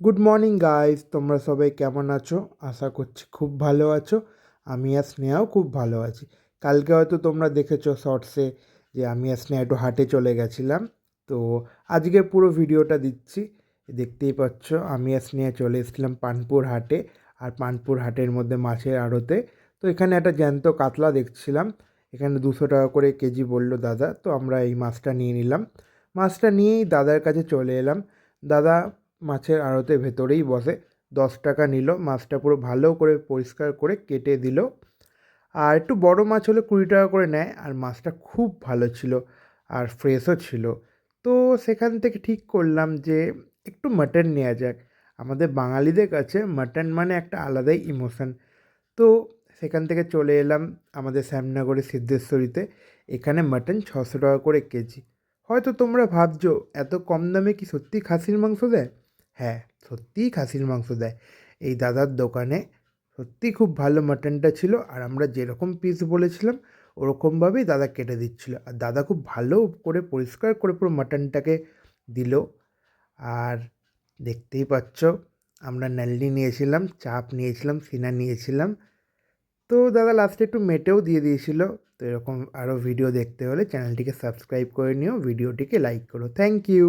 Good morning guys, তোমরা সবাই কেমন আছো? আশা করছি খুব ভালো আছো। আমি আর স্নেহাও খুব ভালো আছি। কালকে হয়তো তোমরা দেখেছো শর্টসে যে আমি আর স্নেহা একটু হাটে চলে গেছিলাম। তো আজকে পুরো ভিডিওটা দিচ্ছি। দেখতেই পাচ্ছ আমি আর স্নেহা চলে এসেছিলাম পানপুর হাটে। আর পানপুর হাটের মধ্যে মাছের আড়তে। তো এখানে একটা জ্যান্ত কাতলা দেখছিলাম। এখানে 200 টাকা করে কেজি বললো দাদা, তো আমরা এই মাছটা নিয়ে নিলাম। মাছটা নিয়েই দাদার কাছে চলে এলাম। দাদা মাছের আড়তের ভেতরেই বসে। 10 টাকা নিল, মাছটা পুরো ভালো করে পরিষ্কার করে কেটে দিল। আর একটু বড় মাছ হলে 20 টাকা করে নেয়, আর মাছটা খুব ভালো ছিল আর ফ্রেশও ছিল। তো সেখান থেকে ঠিক করলাম যে একটু মাটন নেওয়া যাক। আমাদের বাঙালিদের কাছে মাটন মানে একটা আলাদাই ইমোশন। তো সেখান থেকে চলে এলাম আমাদের শ্যামনগরের সিদ্ধেশ্বরীতে। এখানে মাটন 600 টাকা করে কেজি। হয়তো তোমরা ভাবছো এত কম দামে কি সত্যি খাসির মাংস দেয়? হ্যাঁ, সত্যিই খাসির মাংস দেয়। এই দাদার দোকানে সত্যিই খুব ভালো মাটনটা ছিল, আর আমরা যেরকম পিস বলেছিলাম ওরকমভাবেই দাদা কেটে দিচ্ছিল। আর দাদা খুব ভালো করে পরিষ্কার করে পুরো মাটনটাকে দিল। আর দেখতেই পাচ্ছ আমরা নাল্লি নিয়েছিলাম, চাপ নিয়েছিলাম, সিনা নিয়েছিলাম। তো দাদা লাস্টে একটু মেটেও দিয়ে দিয়েছিল। তো এরকম আরও ভিডিও দেখতে হলে চ্যানেলটিকে সাবস্ক্রাইব করে নিও, ভিডিওটিকে লাইক করো। Thank you.